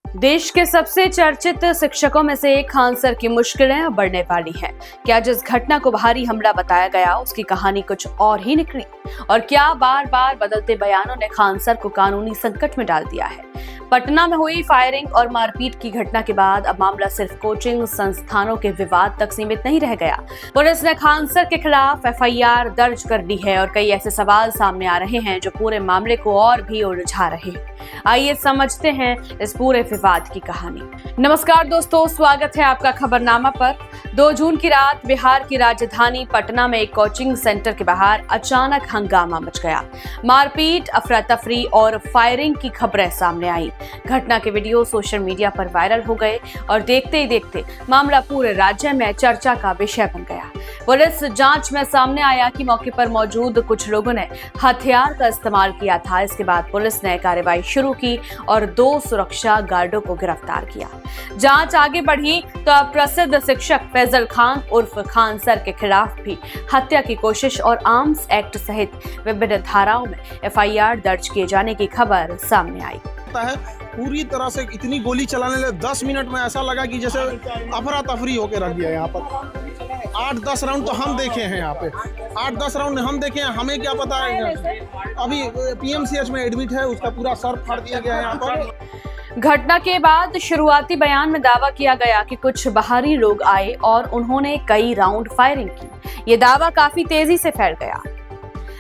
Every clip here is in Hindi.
देश के सबसे चर्चित शिक्षकों में से एक खान सर की मुश्किलें अब बढ़ने वाली हैं। क्या जिस घटना को बाहरी हमला बताया गया उसकी कहानी कुछ और ही निकली? और क्या बार बार बदलते बयानों ने खान सर को कानूनी संकट में डाल दिया है? पटना में हुई फायरिंग और मारपीट की घटना के बाद अब मामला सिर्फ कोचिंग संस्थानों के विवाद तक सीमित नहीं रह गया। पुलिस ने खान सर के खिलाफ एफआईआर दर्ज कर दी है और कई ऐसे सवाल सामने आ रहे हैं जो पूरे मामले को और भी उलझा रहे हैं। आइए समझते हैं इस पूरे विवाद की कहानी। नमस्कार दोस्तों, स्वागत है आपका खबरनामा पर। 2 जून की रात बिहार की राजधानी पटना में एक कोचिंग सेंटर के बाहर अचानक हंगामा मच गया। मारपीट, अफरा तफरी और फायरिंग की खबरें सामने आई। घटना के वीडियो सोशल मीडिया पर वायरल हो गए और देखते ही देखते मामला पूरे राज्य में चर्चा का विषय बन गया। पुलिस जांच में सामने आया कि मौके पर मौजूद कुछ लोगों ने हथियार का इस्तेमाल किया था। इसके बाद पुलिस ने कार्रवाई शुरू की और 2 सुरक्षा गार्डों को गिरफ्तार किया। जांच आगे बढ़ी तो अब प्रसिद्ध शिक्षक फैजल खान उर्फ खान सर के खिलाफ भी हत्या की कोशिश और आर्म्स एक्ट सहित विभिन्न धाराओं में एफआईआर दर्ज किए जाने की खबर सामने आई है। पूरी तरह से इतनी गोली चलाने लगे, 10 मिनट में ऐसा लगा कि जैसे अफरा तफरी होके रख दिया। यहाँ पर 8-10 राउंड तो हम देखे हैं। यहाँ पे 8-10 राउंड हम देखे हैं। हमें क्या पता है, अभी पीएमसीएच में एडमिट है, उसका पूरा सर फाड़ दिया गया है। यहाँ पर घटना के बाद शुरुआती बयान में दावा किया गया कि कुछ बाहरी लोग आए और उन्होंने कई राउंड फायरिंग की। ये दावा काफी तेजी से फैल गया,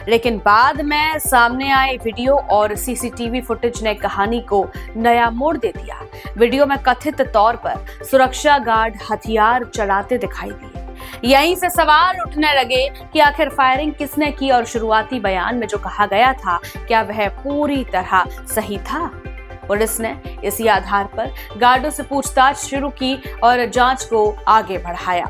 लेकिन बाद में सामने आए वीडियो और सीसीटीवी फुटेज ने कहानी को नया मोड़ दे दिया। वीडियो में कथित तौर पर सुरक्षा गार्ड हथियार चलाते दिखाई दिए। यहीं से सवाल उठने लगे कि आखिर फायरिंग किसने की और शुरुआती बयान में जो कहा गया था क्या वह पूरी तरह सही था? पुलिस ने इसी आधार पर गार्डों से पूछताछ शुरू की और जांच को आगे बढ़ाया।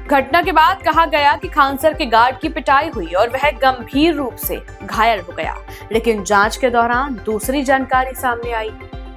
घटना के बाद कहा गया कि खान सर के गार्ड की पिटाई हुई और वह गंभीर रूप से घायल हो गया, लेकिन जांच के दौरान दूसरी जानकारी सामने आई।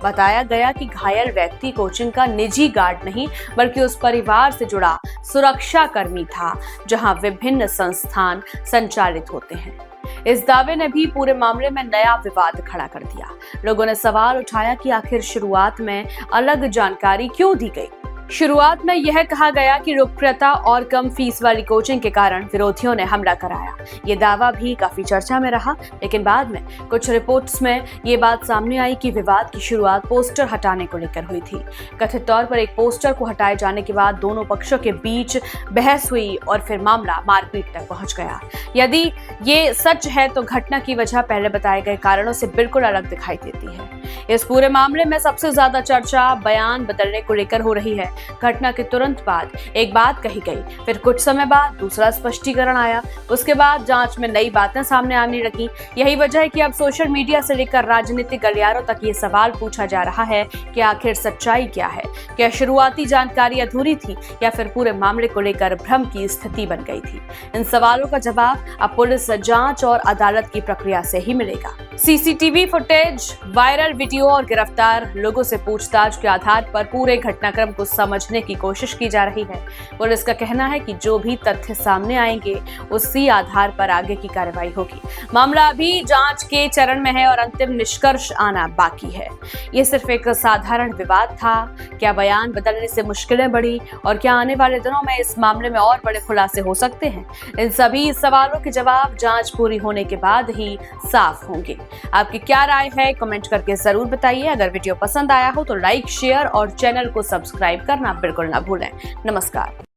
बताया गया कि घायल व्यक्ति कोचिंग का निजी गार्ड नहीं बल्कि उस परिवार से जुड़ा सुरक्षा कर्मी था जहां विभिन्न संस्थान संचालित होते हैं। इस दावे ने भी पूरे मामले में नया विवाद खड़ा कर दिया। लोगों ने सवाल उठाया कि आखिर शुरुआत में अलग जानकारी क्यों दी गई। शुरुआत में यह कहा गया कि लोकप्रियता और कम फीस वाली कोचिंग के कारण विरोधियों ने हमला कराया। ये दावा भी काफी चर्चा में रहा, लेकिन बाद में कुछ रिपोर्ट्स में ये बात सामने आई कि विवाद की शुरुआत पोस्टर हटाने को लेकर हुई थी। कथित तौर पर एक पोस्टर को हटाए जाने के बाद दोनों पक्षों के बीच बहस हुई और फिर मामला मारपीट तक पहुंच गया। यदि ये सच है तो घटना की वजह पहले बताए गए कारणों से बिल्कुल अलग दिखाई देती है। इस पूरे मामले में सबसे ज्यादा चर्चा बयान बदलने को लेकर हो रही है। घटना के तुरंत बाद एक बात कही गई, फिर कुछ समय बाद दूसरा स्पष्टीकरण आया, उसके बाद जांच में नई बातें सामने आने लगी। यही वजह है कि अब सोशल मीडिया से लेकर राजनीतिक गलियारों तक ये सवाल पूछा जा रहा है कि आखिर सच्चाई क्या है? क्या शुरुआती जानकारी अधूरी थी या फिर पूरे मामले को लेकर भ्रम की स्थिति बन गई थी? इन सवालों का जवाब अब पुलिस जांच और अदालत की प्रक्रिया से ही मिलेगा। सीसीटीवी फुटेज, वायरल वीडियो और गिरफ्तार लोगों से पूछताछ के आधार पर पूरे घटनाक्रम को समझने की कोशिश की जा रही है। पुलिस का कहना है कि जो भी तथ्य सामने आएंगे उसी आधार पर आगे की कार्रवाई होगी। मामला अभी जांच के चरण में है और अंतिम निष्कर्ष आना बाकी है। ये सिर्फ एक साधारण विवाद था। क्या बयान बदलने से मुश्किलें बढ़ी और क्या आने वाले दिनों में इस मामले में और बड़े खुलासे हो सकते हैं? इन सभी सवालों के जवाब जांच पूरी होने के बाद ही साफ होंगे। आपकी क्या राय है? कमेंट करके जरूर बताइए। अगर वीडियो पसंद आया हो तो लाइक, शेयर और चैनल को सब्सक्राइब करना बिल्कुल ना भूलें। नमस्कार।